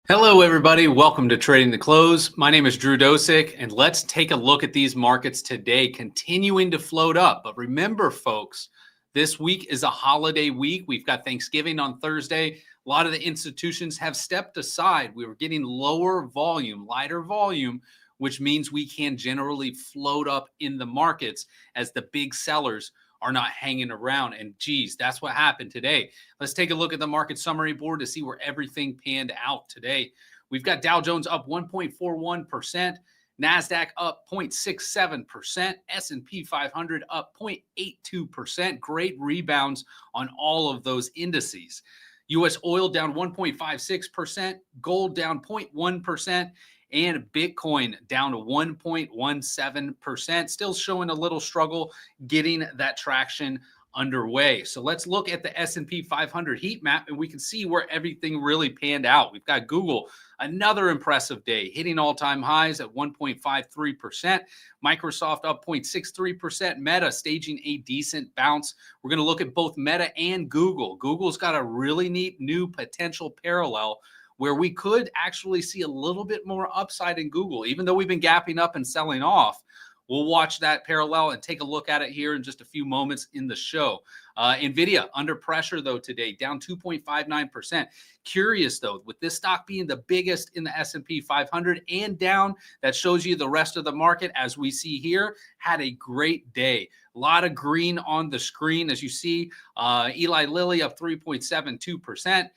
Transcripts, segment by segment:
Hello, everybody. Welcome to Trading the Close. My name is Drew Dosick, and let's take a look at these markets today, continuing to float up. But remember, folks, this week is a holiday week. We've got Thanksgiving on Thursday. A lot of the institutions have stepped aside. We were getting lower volume, lighter volume, which means we can generally float up in the markets as the big sellers are not hanging around. And geez, that's what happened today. Let's take a look at the market summary board to see where everything panned out today. We've got Dow Jones up 1.41%, Nasdaq up 0.67%, S&P 500 up 0.82%. Great rebounds on all of those indices. U.S. oil down 1.56%, gold down 0.1%, and Bitcoin down to 1.17%, still showing a little struggle getting that traction underway. So let's look at the S&P 500 heat map, and we can see where everything really panned out. We've got Google, another impressive day, hitting all-time highs at 1.53%. Microsoft up 0.63%. Meta staging a decent bounce. We're going to look at both Meta and Google. Google's got a really neat new potential parallel where we could actually see a little bit more upside in Google, even though we've been gapping up and selling off. We'll watch that parallel and take a look at it here in just a few moments in the show. NVIDIA under pressure, though, today, down 2.59%. Curious, though, with this stock being the biggest in the S&P 500 and down, that shows you the rest of the market, as we see here, had a great day. A lot of green on the screen, as you see. Eli Lilly up 3.72%.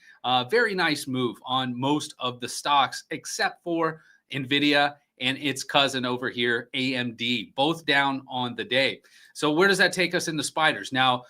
Very nice move on most of the stocks, except for NVIDIA and its cousin over here, AMD, both down on the day. So where does that take us in the spiders? Now,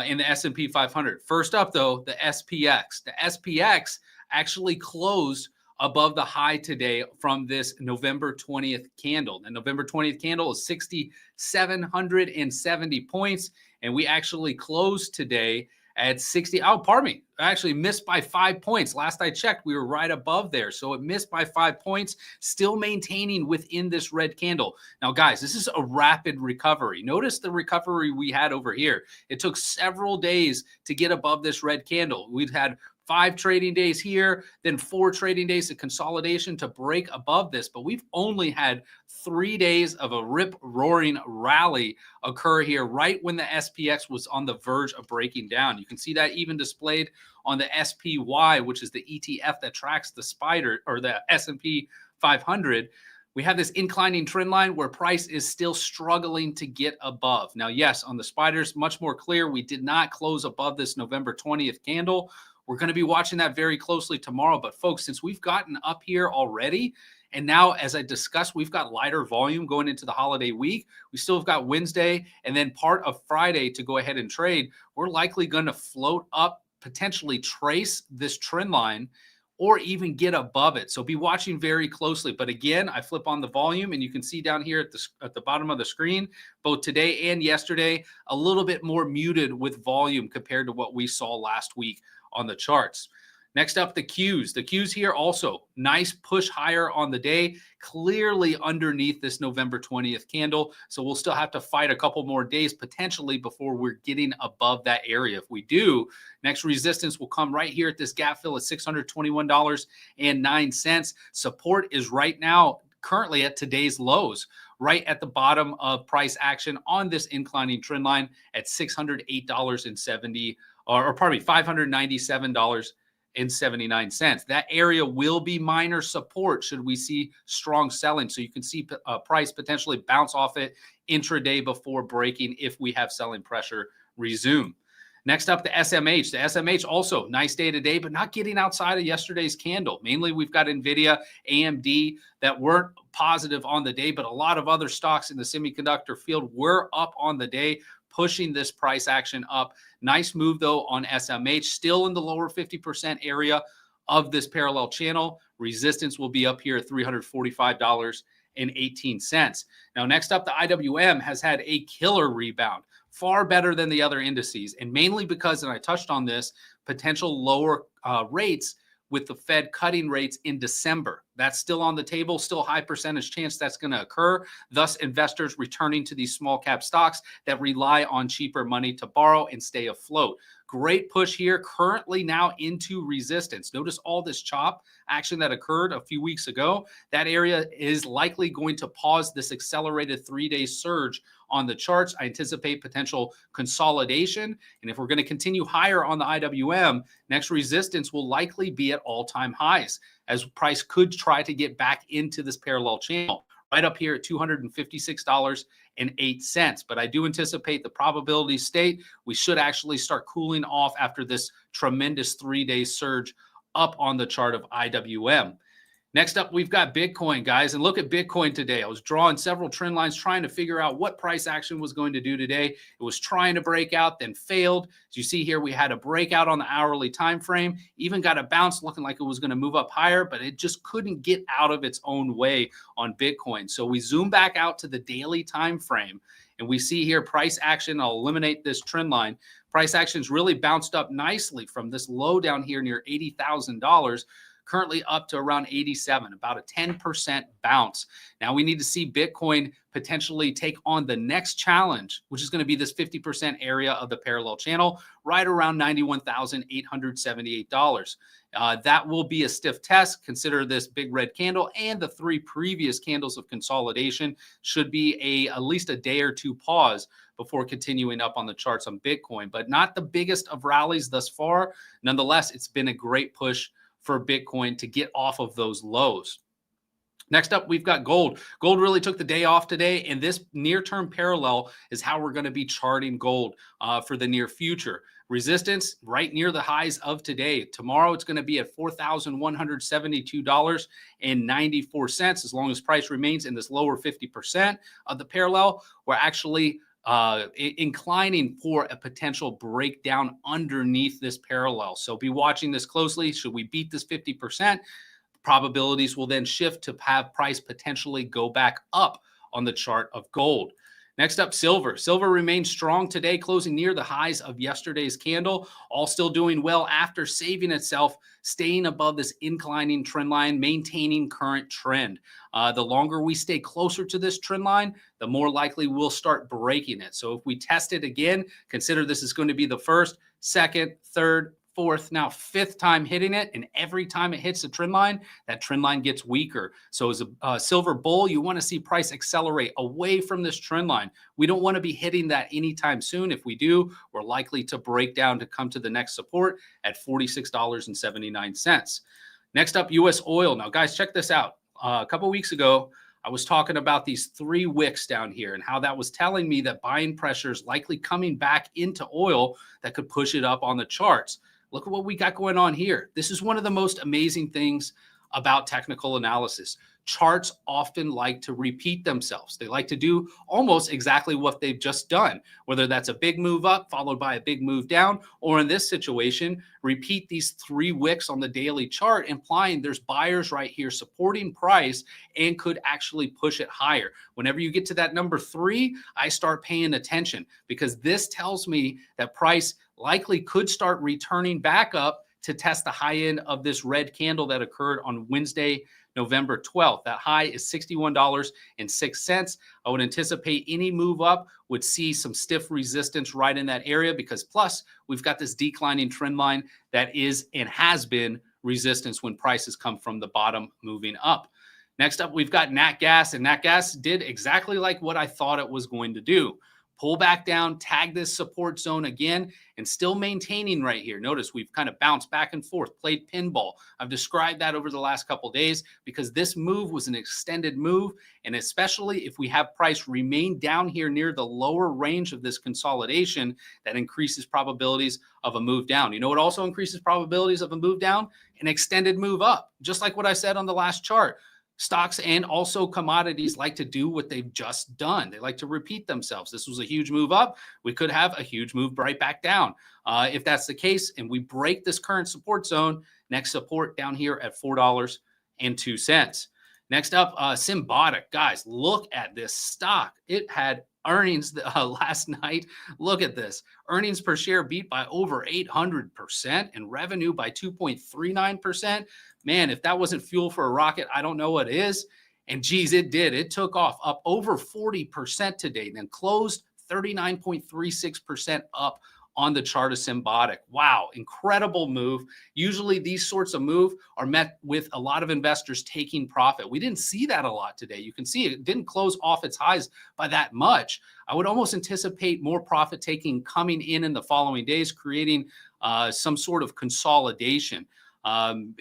in the S&P 500. First up, though, the SPX. The SPX actually closed above the high today from this November 20th candle. The November 20th candle is 6,770 points, and we actually closed today at 60. Oh, pardon me. I actually missed by 5 points. Last I checked, we were right above there. So it missed by 5 points, still maintaining within this red candle. Now, guys, this is a rapid recovery. Notice the recovery we had over here. It took several days to get above this red candle. We've had 5 trading days here, then 4 trading days of consolidation to break above this. But we've only had 3 days of a rip-roaring rally occur here right when the SPX was on the verge of breaking down. You can see that even displayed on the SPY, which is the ETF that tracks the spider or the S&P 500. We have this inclining trend line where price is still struggling to get above. Now, yes, on the spiders, much more clear. We did not close above this November 20th candle. We're going to be watching that very closely tomorrow. But folks, since we've gotten up here already, and now, as I discussed, we've got lighter volume going into the holiday week. We still have got Wednesday and then part of Friday to go ahead and trade. We're likely going to float up, potentially trace this trend line, or even get above it. So be watching very closely. But again, I flip on the volume, and you can see down here at the bottom of the screen, both today and yesterday, a little bit more muted with volume compared to what we saw last week on the charts. Next up, the Qs. The Qs here also, nice push higher on the day, clearly underneath this November 20th candle. So we'll still have to fight a couple more days potentially before we're getting above that area. If we do, next resistance will come right here at this gap fill at $621.09. Support is right now currently at today's lows, right at the bottom of price action on this inclining trend line at $608.70, or pardon me, $597.79. That area will be minor support should we see strong selling. So you can see price potentially bounce off it intraday before breaking if we have selling pressure resume. Next up, the SMH. The SMH also nice day today, but not getting outside of yesterday's candle. Mainly, we've got NVIDIA, AMD that weren't positive on the day, but a lot of other stocks in the semiconductor field were up on the day, pushing this price action up. Nice move, though, on SMH, still in the lower 50% area of this parallel channel. Resistance will be up here at $345.18. Now, next up, the IWM has had a killer rebound far better than the other indices, and mainly because, and I touched on this, potential lower rates with the Fed cutting rates in December. That's still on the table, still high percentage chance that's going to occur. Thus, investors returning to these small cap stocks that rely on cheaper money to borrow and stay afloat. Great push here, currently now into resistance. Notice all this chop action that occurred a few weeks ago. That area is likely going to pause this accelerated 3-day surge on the charts. I anticipate potential consolidation. And if we're going to continue higher on the IWM, next resistance will likely be at all-time highs, as price could try to get back into this parallel channel right up here at $256.08. But I do anticipate the probability state we should actually start cooling off after this tremendous 3-day surge up on the chart of IWM. Next up, we've got Bitcoin, guys. And look at Bitcoin today. I was drawing several trend lines trying to figure out what price action was going to do today. It was trying to break out, then failed. As you see here, we had a breakout on the hourly time frame, even got a bounce looking like it was going to move up higher, but it just couldn't get out of its own way on Bitcoin. So we zoom back out to the daily time frame, and we see here price action. I'll eliminate this trend line. Price action's really bounced up nicely from this low down here near $80,000. Currently up to around 87, about a 10% bounce. Now we need to see Bitcoin potentially take on the next challenge, which is going to be this 50% area of the parallel channel, right around $91,878. That will be a stiff test. Consider this big red candle and the 3 previous candles of consolidation should be at least a day or two pause before continuing up on the charts on Bitcoin, but not the biggest of rallies thus far. Nonetheless, it's been a great push for Bitcoin to get off of those lows. Next up, we've got gold. Gold really took the day off today, and this near-term parallel is how we're going to be charting gold for the near future. Resistance right near the highs of today. Tomorrow, it's going to be at $4,172.94. As long as price remains in this lower 50% of the parallel, we're actually inclining for a potential breakdown underneath this parallel. So be watching this closely. Should we beat this 50%, probabilities will then shift to have price potentially go back up on the chart of gold. Next up, silver. Silver remains strong today, closing near the highs of yesterday's candle, all still doing well after saving itself, staying above this inclining trend line, maintaining current trend. The longer we stay closer to this trend line, the more likely we'll start breaking it. So if we test it again, consider this is going to be the first, second, third, fourth, now 5th time hitting it, and every time it hits the trend line, that trend line gets weaker. So as a silver bull, you want to see price accelerate away from this trend line. We don't want to be hitting that anytime soon. If we do, we're likely to break down to come to the next support at $46.79. Next up, U.S. oil. Now, guys, check this out. A couple weeks ago, I was talking about these 3 wicks down here and how that was telling me that buying pressure is likely coming back into oil that could push it up on the charts. Look at what we got going on here. This is one of the most amazing things about technical analysis. Charts often like to repeat themselves. They like to do almost exactly what they've just done, whether that's a big move up followed by a big move down, or in this situation, repeat these 3 wicks on the daily chart, implying there's buyers right here supporting price and could actually push it higher. Whenever you get to that number 3, I start paying attention because this tells me that price likely could start returning back up to test the high end of this red candle that occurred on Wednesday, November 12th. That high is $61.06. I would anticipate any move up would see some stiff resistance right in that area because plus we've got this declining trend line that is and has been resistance when prices come from the bottom moving up. Next up, we've got Nat Gas, and Nat Gas did exactly like what I thought it was going to do. Pull back down, tag this support zone again, and still maintaining right here. Notice we've kind of bounced back and forth, played pinball. I've described that over the last couple of days because this move was an extended move, and especially if we have price remain down here near the lower range of this consolidation, that increases probabilities of a move down. You know what also increases probabilities of a move down? An extended move up, just like what I said on the last chart. Stocks and also commodities like to do what they've just done. They like to repeat themselves. This was a huge move up. We could have a huge move right back down. If that's the case and we break this current support zone, next support down here at $4.02. Next up, Symbotic. Guys, look at this stock. It had earnings last night. Look at this. Earnings per share beat by over 800% and revenue by 2.39%. Man, if that wasn't fuel for a rocket, I don't know what is. And geez, it did. It took off up over 40% today, then closed 39.36% up on the chart of Symbotic. Wow, incredible move. Usually these sorts of move are met with a lot of investors taking profit. We didn't see that a lot today. You can see it didn't close off its highs by that much. I would almost anticipate more profit taking coming in the following days, creating some sort of consolidation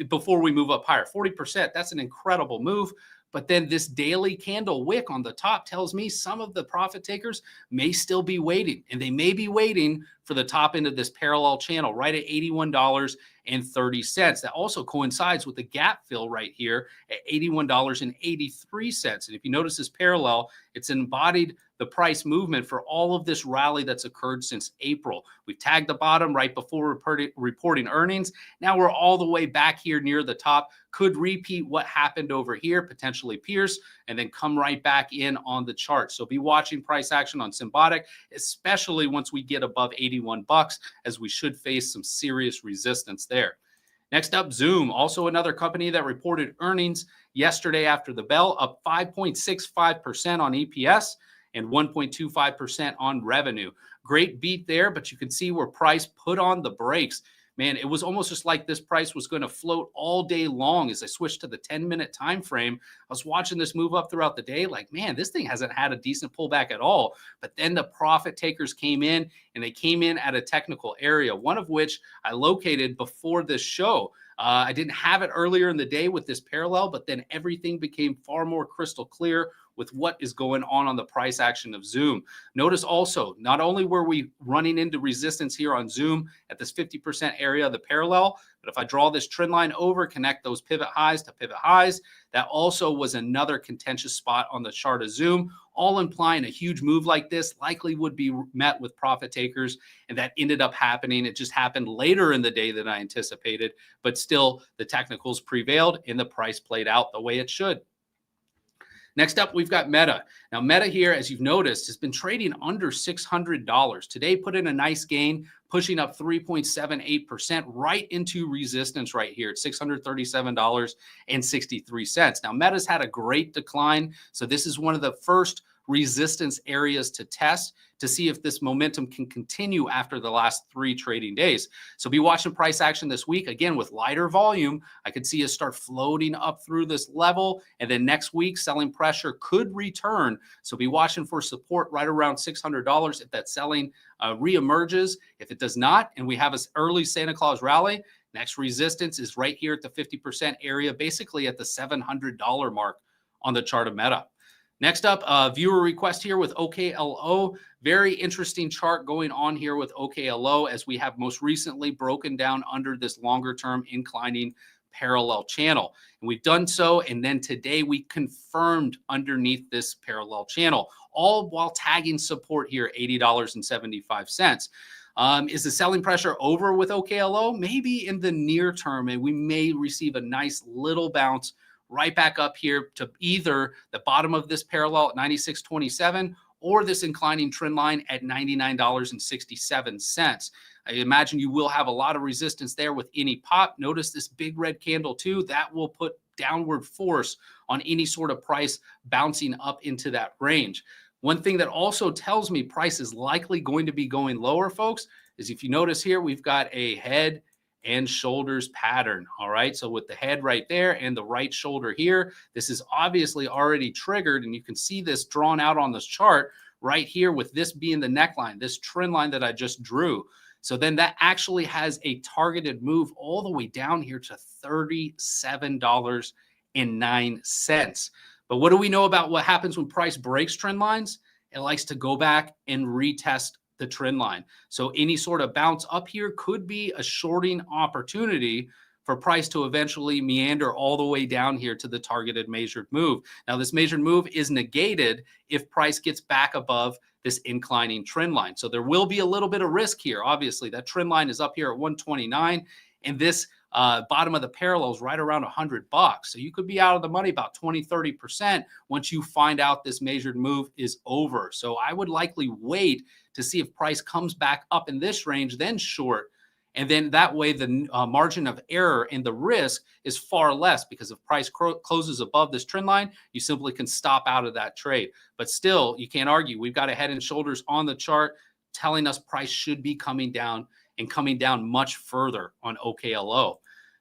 before we move up higher. 40%, that's an incredible move. But then this daily candle wick on the top tells me some of the profit takers may still be waiting, and they may be waiting for the top end of this parallel channel right at $81.30. That also coincides with the gap fill right here at $81.83. And if you notice this parallel, it's embodied the price movement for all of this rally that's occurred since April. We tagged the bottom right before reporting earnings. Now we're all the way back here near the top. Could repeat what happened over here, potentially pierce, and then come right back in on the chart. So be watching price action on Symbotic, especially once we get above 81 bucks, as we should face some serious resistance there. Next up, Zoom, also another company that reported earnings yesterday after the bell, up 5.65% on EPS and 1.25% on revenue. Great beat there, but you can see where price put on the brakes. Man, it was almost just like this price was going to float all day long. As I switched to the 10-minute time frame, I was watching this move up throughout the day like, man, this thing hasn't had a decent pullback at all. But then the profit takers came in, and they came in at a technical area, one of which I located before this show. I didn't have it earlier in the day with this parallel, but then everything became far more crystal clear with what is going on the price action of Zoom. Notice also, not only were we running into resistance here on Zoom at this 50% area of the parallel, but if I draw this trend line over, connect those pivot highs to pivot highs, that also was another contentious spot on the chart of Zoom, all implying a huge move like this likely would be met with profit takers, and that ended up happening. It just happened later in the day than I anticipated, but still the technicals prevailed and the price played out the way it should. Next up, we've got Meta. Now, Meta here, as you've noticed, has been trading under $600. Today put in a nice gain, pushing up 3.78% right into resistance right here at $637.63. Now, Meta's had a great decline, so this is one of the first resistance areas to test to see if this momentum can continue after the last 3 trading days. So be watching price action this week. Again, with lighter volume, I could see us start floating up through this level. And then next week, selling pressure could return. So be watching for support right around $600 if that selling reemerges. If it does not, and we have an early Santa Claus rally, next resistance is right here at the 50% area, basically at the $700 mark on the chart of Meta. Next up, viewer request here with OKLO. Very interesting chart going on here with OKLO, as we have most recently broken down under this longer term inclining parallel channel. And we've done so. And then today we confirmed underneath this parallel channel, all while tagging support here, $80.75. Is the selling pressure over with OKLO? Maybe in the near term, and we may receive a nice little bounce right back up here to either the bottom of this parallel at 96.27 or this inclining trend line at $99.67. I imagine you will have a lot of resistance there with any pop. Notice this big red candle too. That will put downward force on any sort of price bouncing up into that range. One thing that also tells me price is likely going to be going lower, folks, is if you notice here, we've got a head and shoulders pattern. All right. So with the head right there and the right shoulder here, this is obviously already triggered. And you can see this drawn out on this chart right here with this being the neckline, this trend line that I just drew. So then that actually has a targeted move all the way down here to $37.09. But what do we know about what happens when price breaks trend lines? It likes to go back and retest the trend line. So any sort of bounce up here could be a shorting opportunity for price to eventually meander all the way down here to the targeted measured move. Now, this measured move is negated if price gets back above this inclining trend line. So there will be a little bit of risk here. Obviously, that trend line is up here at 129. And this bottom of the parallel is right around $100. So you could be out of the money about 20-30% once you find out this measured move is over. So I would likely wait to see if price comes back up in this range, then short. And then that way, the margin of error and the risk is far less, because if price closes above this trend line, you simply can stop out of that trade. But still, you can't argue. We've got a head and shoulders on the chart telling us price should be coming down, and coming down much further on OKLO.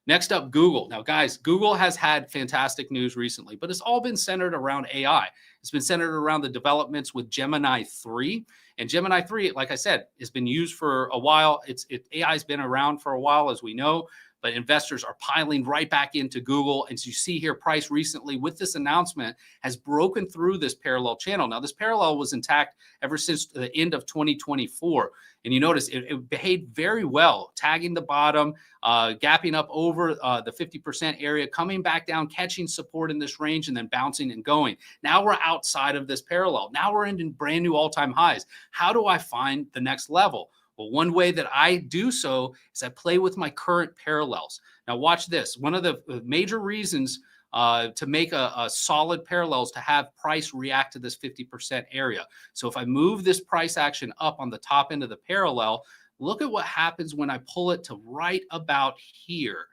Next up, Google. Now, guys, Google has had fantastic news recently, but it's all been centered around AI. It's been centered around the developments with Gemini 3. And Gemini 3, like I said, has been used for a while. AI has been around for a while, as we know, but investors are piling right back into Google. And so you see here, price recently with this announcement has broken through this parallel channel. Now, this parallel was intact ever since the end of 2024. And you notice it behaved very well, tagging the bottom, gapping up over the 50% area, coming back down, catching support in this range, and then bouncing and going. Now we're outside of this parallel. Now we're in brand new all-time highs. How do I find the next level? Well, one way that I do so is I play with my current parallels. Now watch this. One of the major reasons to make a solid parallels to have price react to this 50% area. So if I move this price action up on the top end of the parallel, look at what happens when I pull it to right about here.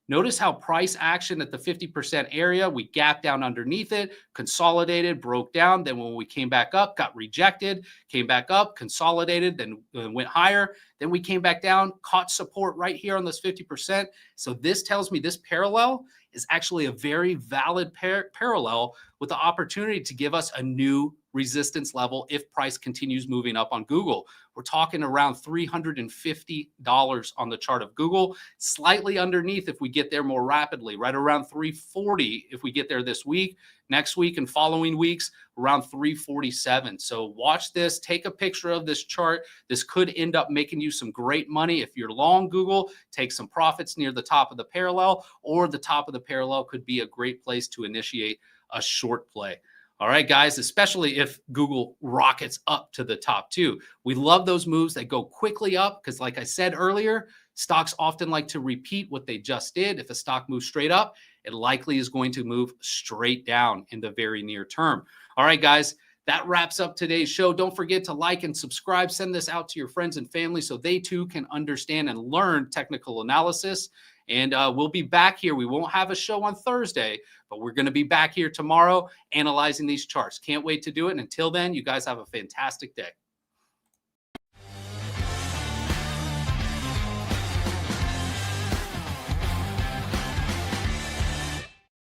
Notice how price action at the 50% area, we gapped down underneath it, consolidated, broke down. Then when we came back up, got rejected, came back up, consolidated, then went higher. Then we came back down, caught support right here on this 50%. So this tells me this parallel is actually a very valid parallel with the opportunity to give us a new resistance level if price continues moving up on Google. We're talking around $350 on the chart of Google, slightly underneath if we get there more rapidly, right around 340 if we get there this week, next week and following weeks, around 347. So watch this, take a picture of this chart. This could end up making you some great money. If you're long Google, take some profits near the top of the parallel, or the top of the parallel could be a great place to initiate a short play. All right, guys, especially if Google rockets up to the top too. We love those moves that go quickly up because, like I said earlier, stocks often like to repeat what they just did. If a stock moves straight up, it likely is going to move straight down in the very near term. All right, guys, that wraps up today's show. Don't forget to like and subscribe. Send this out to your friends and family so they too can understand and learn technical analysis. And we'll be back here. We won't have a show on Thursday, but we're going to be back here tomorrow analyzing these charts. Can't wait to do it. And until then, you guys have a fantastic day.